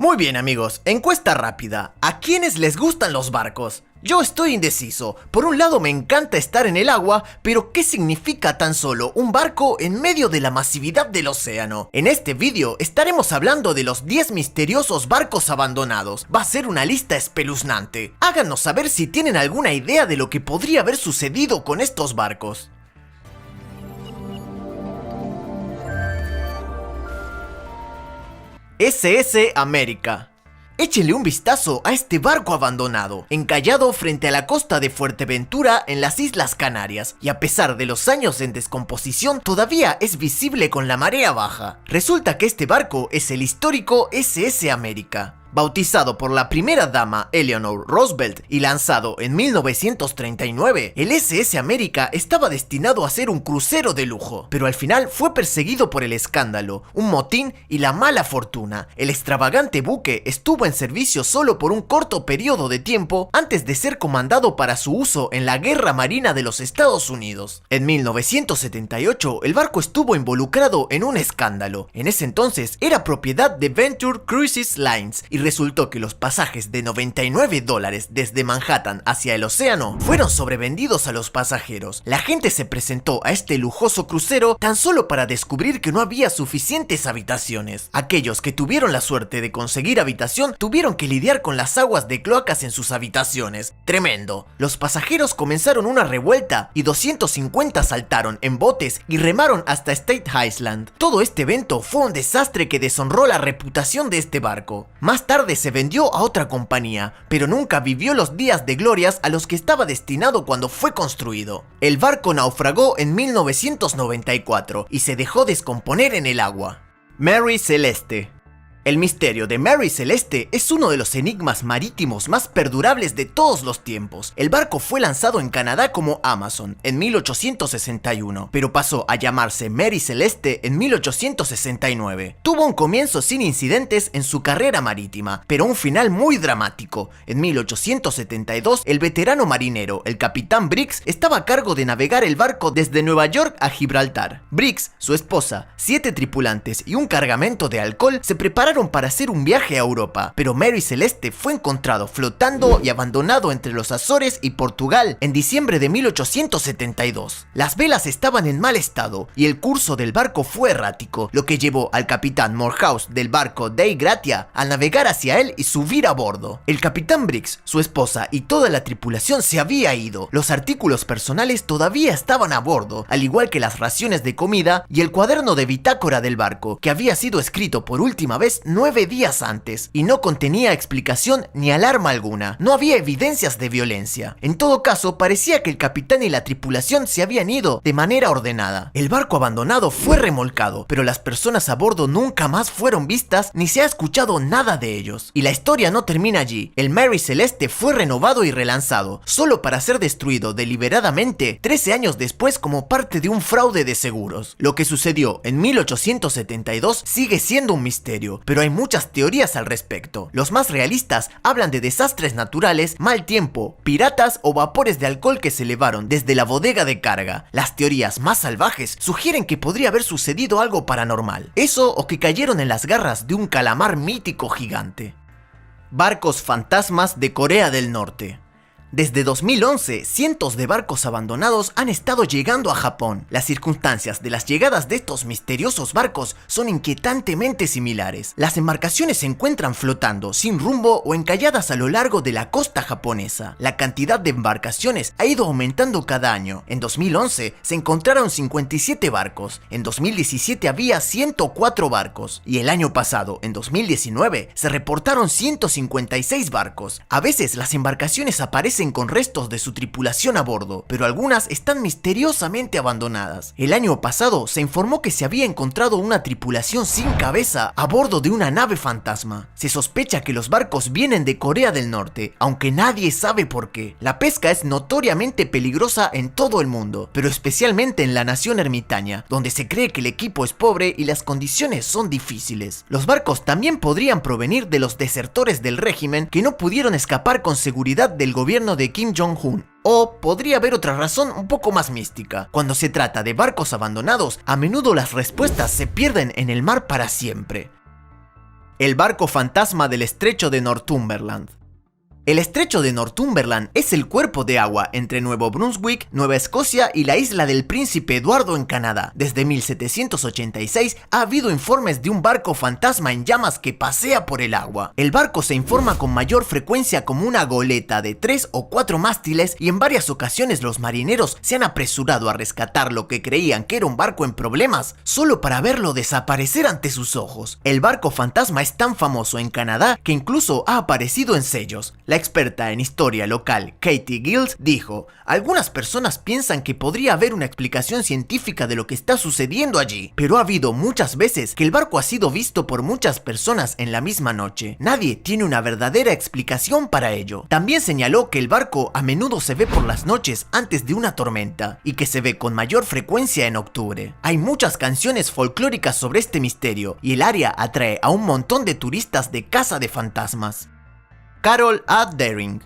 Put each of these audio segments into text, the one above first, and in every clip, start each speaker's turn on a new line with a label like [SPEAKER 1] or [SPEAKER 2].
[SPEAKER 1] Muy bien amigos, encuesta rápida. ¿A quiénes les gustan los barcos? Yo estoy indeciso. Por un lado me encanta estar en el agua, pero ¿qué significa tan solo un barco en medio de la masividad del océano? En este vídeo estaremos hablando de los 10 misteriosos barcos abandonados. Va a ser una lista espeluznante. Háganos saber si tienen alguna idea de lo que podría haber sucedido con estos barcos. SS América. Échenle un vistazo a este barco abandonado, encallado frente a la costa de Fuerteventura en las Islas Canarias, y a pesar de los años en descomposición todavía es visible con la marea baja. Resulta que este barco es el histórico SS América. Bautizado por la primera dama Eleanor Roosevelt y lanzado en 1939, el SS América estaba destinado a ser un crucero de lujo, pero al final fue perseguido por el escándalo, un motín y la mala fortuna. El extravagante buque estuvo en servicio solo por un corto periodo de tiempo antes de ser comandado para su uso en la Guerra Marina de los Estados Unidos. En 1978, el barco estuvo involucrado en un escándalo. En ese entonces era propiedad de Venture Cruises Lines y resultó que los pasajes de $99 desde Manhattan hacia el océano fueron sobrevendidos a los pasajeros. La gente se presentó a este lujoso crucero tan solo para descubrir que no había suficientes habitaciones. Aquellos que tuvieron la suerte de conseguir habitación tuvieron que lidiar con las aguas de cloacas en sus habitaciones. Tremendo. Los pasajeros comenzaron una revuelta y 250 saltaron en botes y remaron hasta State Island. Todo este evento fue un desastre que deshonró la reputación de este barco. Más tarde se vendió a otra compañía, pero nunca vivió los días de glorias a los que estaba destinado cuando fue construido. El barco naufragó en 1994 y se dejó descomponer en el agua. Mary Celeste. El misterio de Mary Celeste es uno de los enigmas marítimos más perdurables de todos los tiempos. El barco fue lanzado en Canadá como Amazon en 1861, pero pasó a llamarse Mary Celeste en 1869. Tuvo un comienzo sin incidentes en su carrera marítima, pero un final muy dramático. En 1872, el veterano marinero, el capitán Briggs, estaba a cargo de navegar el barco desde Nueva York a Gibraltar. Briggs, su esposa, 7 tripulantes y un cargamento de alcohol se prepararon para hacer un viaje a Europa, pero Mary Celeste fue encontrado flotando y abandonado entre los Azores y Portugal en diciembre de 1872. Las velas estaban en mal estado y el curso del barco fue errático, lo que llevó al capitán Morehouse del barco Dei Gratia a navegar hacia él y subir a bordo. El capitán Briggs, su esposa y toda la tripulación se había ido. Los artículos personales todavía estaban a bordo, al igual que las raciones de comida y el cuaderno de bitácora del barco, que había sido escrito por última vez 9 días antes y no contenía explicación ni alarma alguna. No había evidencias de violencia. En todo caso, parecía que el capitán y la tripulación se habían ido de manera ordenada. El barco abandonado fue remolcado, pero las personas a bordo nunca más fueron vistas ni se ha escuchado nada de ellos. Y la historia no termina allí. El Mary Celeste fue renovado y relanzado, solo para ser destruido deliberadamente 13 años después como parte de un fraude de seguros. Lo que sucedió en 1872 sigue siendo un misterio, pero hay muchas teorías al respecto. Los más realistas hablan de desastres naturales, mal tiempo, piratas o vapores de alcohol que se elevaron desde la bodega de carga. Las teorías más salvajes sugieren que podría haber sucedido algo paranormal. Eso o que cayeron en las garras de un calamar mítico gigante. Barcos fantasmas de Corea del Norte. Desde 2011, cientos de barcos abandonados han estado llegando a Japón. Las circunstancias de las llegadas de estos misteriosos barcos son inquietantemente similares. Las embarcaciones se encuentran flotando, sin rumbo o encalladas a lo largo de la costa japonesa. La cantidad de embarcaciones ha ido aumentando cada año. En 2011 se encontraron 57 barcos, en 2017 había 104 barcos y el año pasado, en 2019, se reportaron 156 barcos. A veces las embarcaciones aparecen con restos de su tripulación a bordo, pero algunas están misteriosamente abandonadas. El año pasado se informó que se había encontrado una tripulación sin cabeza a bordo de una nave fantasma. Se sospecha que los barcos vienen de Corea del Norte, aunque nadie sabe por qué. La pesca es notoriamente peligrosa en todo el mundo, pero especialmente en la nación ermitaña, donde se cree que el equipo es pobre y las condiciones son difíciles. Los barcos también podrían provenir de los desertores del régimen que no pudieron escapar con seguridad del gobierno de Kim Jong-un. O podría haber otra razón un poco más mística. Cuando se trata de barcos abandonados, a menudo las respuestas se pierden en el mar para siempre. El barco fantasma del estrecho de Northumberland. El estrecho de Northumberland es el cuerpo de agua entre Nuevo Brunswick, Nueva Escocia y la isla del Príncipe Eduardo en Canadá. Desde 1786 ha habido informes de un barco fantasma en llamas que pasea por el agua. El barco se informa con mayor frecuencia como una goleta de 3 o 4 mástiles y en varias ocasiones los marineros se han apresurado a rescatar lo que creían que era un barco en problemas solo para verlo desaparecer ante sus ojos. El barco fantasma es tan famoso en Canadá que incluso ha aparecido en sellos. La experta en historia local Katie Gills dijo: algunas personas piensan que podría haber una explicación científica de lo que está sucediendo allí, pero ha habido muchas veces que el barco ha sido visto por muchas personas en la misma noche. Nadie tiene una verdadera explicación para ello. También señaló que el barco a menudo se ve por las noches antes de una tormenta y que se ve con mayor frecuencia en octubre. Hay muchas canciones folclóricas sobre este misterio y el área atrae a un montón de turistas de caza de fantasmas. Carol A. Deering.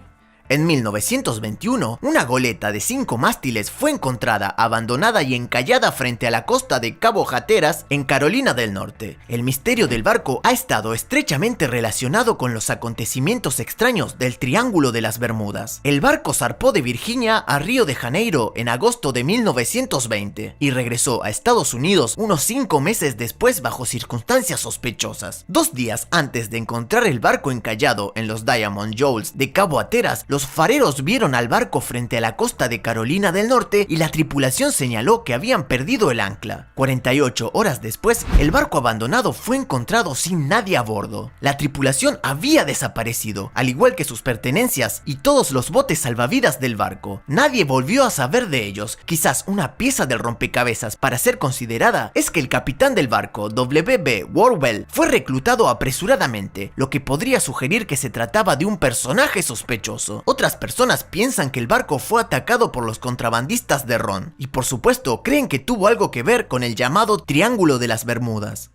[SPEAKER 1] En 1921, una goleta de 5 mástiles fue encontrada abandonada y encallada frente a la costa de Cabo Hatteras, en Carolina del Norte. El misterio del barco ha estado estrechamente relacionado con los acontecimientos extraños del Triángulo de las Bermudas. El barco zarpó de Virginia a Río de Janeiro en agosto de 1920 y regresó a Estados Unidos unos 5 meses después bajo circunstancias sospechosas. 2 días antes de encontrar el barco encallado en los Diamond Shoals de Cabo Hatteras, los fareros vieron al barco frente a la costa de Carolina del Norte y la tripulación señaló que habían perdido el ancla. 48 horas después, el barco abandonado fue encontrado sin nadie a bordo. La tripulación había desaparecido, al igual que sus pertenencias y todos los botes salvavidas del barco. Nadie volvió a saber de ellos. Quizás una pieza del rompecabezas para ser considerada es que el capitán del barco, W.B. Worwell, fue reclutado apresuradamente, lo que podría sugerir que se trataba de un personaje sospechoso. Otras personas piensan que el barco fue atacado por los contrabandistas de ron y por supuesto creen que tuvo algo que ver con el llamado Triángulo de las Bermudas.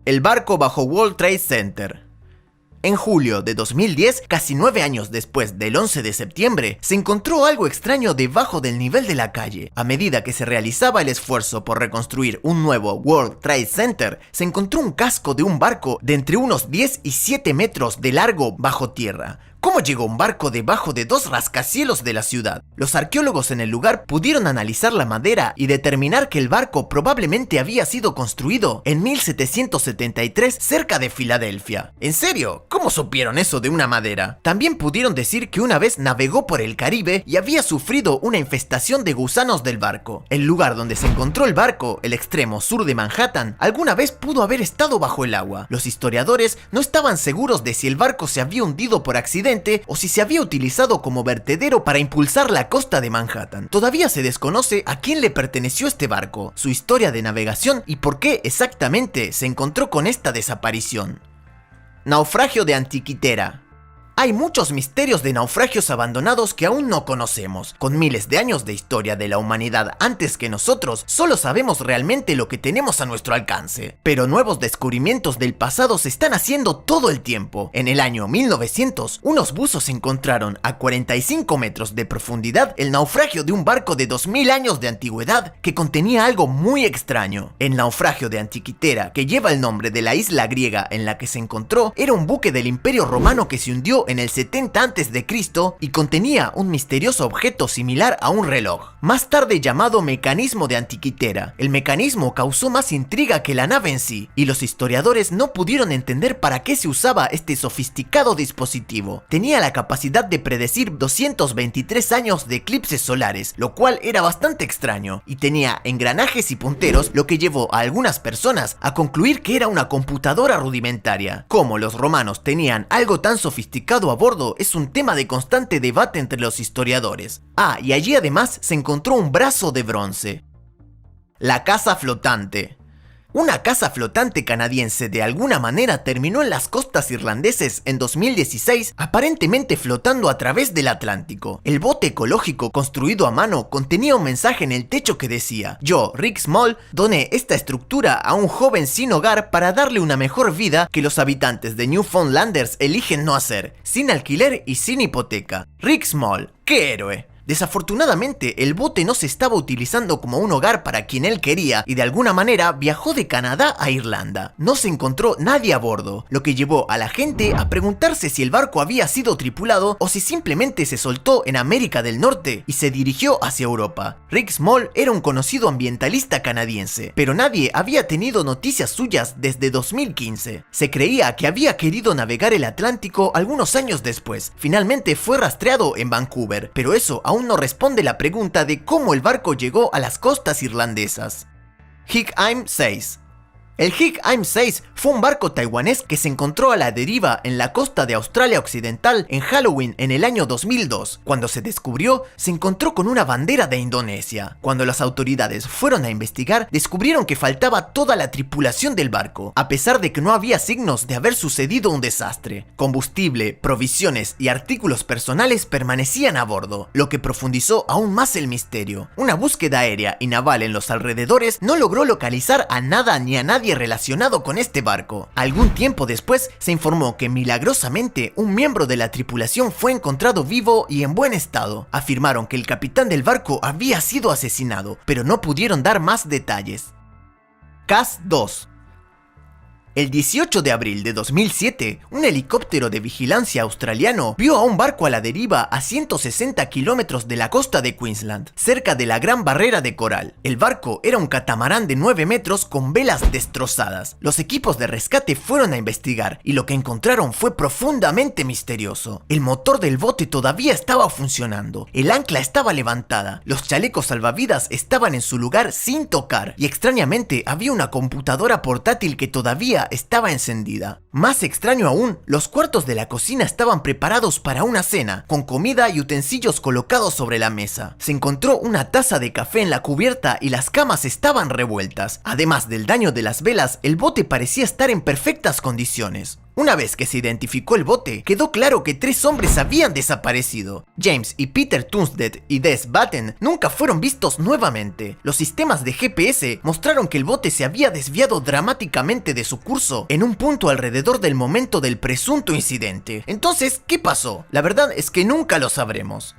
[SPEAKER 1] El barco bajo World Trade Center. En julio de 2010, casi 9 años después del 11 de septiembre, se encontró algo extraño debajo del nivel de la calle. A medida que se realizaba el esfuerzo por reconstruir un nuevo World Trade Center, se encontró un casco de un barco de entre unos 10 y 7 metros de largo bajo tierra. ¿Cómo llegó un barco debajo de 2 rascacielos de la ciudad? Los arqueólogos en el lugar pudieron analizar la madera y determinar que el barco probablemente había sido construido en 1773 cerca de Filadelfia. ¿En serio? ¿Cómo supieron eso de una madera? También pudieron decir que una vez navegó por el Caribe y había sufrido una infestación de gusanos del barco. El lugar donde se encontró el barco, el extremo sur de Manhattan, alguna vez pudo haber estado bajo el agua. Los historiadores no estaban seguros de si el barco se había hundido por accidente o si se había utilizado como vertedero para impulsar la costa de Manhattan. Todavía se desconoce a quién le perteneció este barco, su historia de navegación y por qué exactamente se encontró con esta desaparición. Naufragio de Antiquitera. Hay muchos misterios de naufragios abandonados que aún no conocemos. Con miles de años de historia de la humanidad antes que nosotros, solo sabemos realmente lo que tenemos a nuestro alcance. Pero nuevos descubrimientos del pasado se están haciendo todo el tiempo. En el año 1900, unos buzos encontraron a 45 metros de profundidad el naufragio de un barco de 2000 años de antigüedad que contenía algo muy extraño. El naufragio de Antiquitera, que lleva el nombre de la isla griega en la que se encontró, era un buque del Imperio Romano que se hundió en el 70 a.C. y contenía un misterioso objeto similar a un reloj, más tarde llamado mecanismo de Antiquitera. El mecanismo causó más intriga que la nave en sí, y los historiadores no pudieron entender para qué se usaba este sofisticado dispositivo. Tenía la capacidad de predecir 223 años de eclipses solares, lo cual era bastante extraño, y tenía engranajes y punteros, lo que llevó a algunas personas a concluir que era una computadora rudimentaria. Como los romanos tenían algo tan sofisticado a bordo es un tema de constante debate entre los historiadores. Y allí además se encontró un brazo de bronce. La casa flotante. Una casa flotante canadiense de alguna manera terminó en las costas irlandeses en 2016, aparentemente flotando a través del Atlántico. El bote ecológico construido a mano contenía un mensaje en el techo que decía: yo, Rick Small, doné esta estructura a un joven sin hogar para darle una mejor vida que los habitantes de Newfoundlanders eligen no hacer, sin alquiler y sin hipoteca. Rick Small, ¡qué héroe! Desafortunadamente, el bote no se estaba utilizando como un hogar para quien él quería y de alguna manera viajó de Canadá a Irlanda. No se encontró nadie a bordo, lo que llevó a la gente a preguntarse si el barco había sido tripulado o si simplemente se soltó en América del Norte y se dirigió hacia Europa. Rick Small era un conocido ambientalista canadiense, pero nadie había tenido noticias suyas desde 2015. Se creía que había querido navegar el Atlántico algunos años después. Finalmente fue rastreado en Vancouver, pero eso aún no responde la pregunta de cómo el barco llegó a las costas irlandesas. Hick-Im 6. El Hick-Im 6 fue un barco taiwanés que se encontró a la deriva en la costa de Australia Occidental en Halloween en el año 2002. Cuando se descubrió, se encontró con una bandera de Indonesia. Cuando las autoridades fueron a investigar, descubrieron que faltaba toda la tripulación del barco, a pesar de que no había signos de haber sucedido un desastre. Combustible, provisiones y artículos personales permanecían a bordo, lo que profundizó aún más el misterio. Una búsqueda aérea y naval en los alrededores no logró localizar a nada ni a nadie relacionado con este barco. Algún tiempo después se informó que milagrosamente un miembro de la tripulación fue encontrado vivo y en buen estado. Afirmaron que el capitán del barco había sido asesinado, pero no pudieron dar más detalles. CAS 2. El 18 de abril de 2007, un helicóptero de vigilancia australiano vio a un barco a la deriva a 160 kilómetros de la costa de Queensland, cerca de la Gran Barrera de Coral. El barco era un catamarán de 9 metros con velas destrozadas. Los equipos de rescate fueron a investigar y lo que encontraron fue profundamente misterioso. El motor del bote todavía estaba funcionando, el ancla estaba levantada, los chalecos salvavidas estaban en su lugar sin tocar y extrañamente había una computadora portátil que todavía estaba encendida. Más extraño aún, los cuartos de la cocina estaban preparados para una cena, con comida y utensilios colocados sobre la mesa. Se encontró una taza de café en la cubierta y las camas estaban revueltas. Además del daño de las velas, el bote parecía estar en perfectas condiciones. Una vez que se identificó el bote, quedó claro que 3 hombres habían desaparecido. James y Peter Tunstead y Des Batten nunca fueron vistos nuevamente. Los sistemas de GPS mostraron que el bote se había desviado dramáticamente de su curso en un punto alrededor del momento del presunto incidente. Entonces, ¿qué pasó? La verdad es que nunca lo sabremos.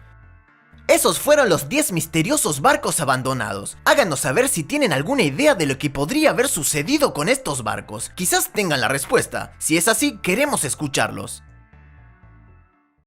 [SPEAKER 1] Esos fueron los 10 misteriosos barcos abandonados. Háganos saber si tienen alguna idea de lo que podría haber sucedido con estos barcos. Quizás tengan la respuesta. Si es así, queremos escucharlos.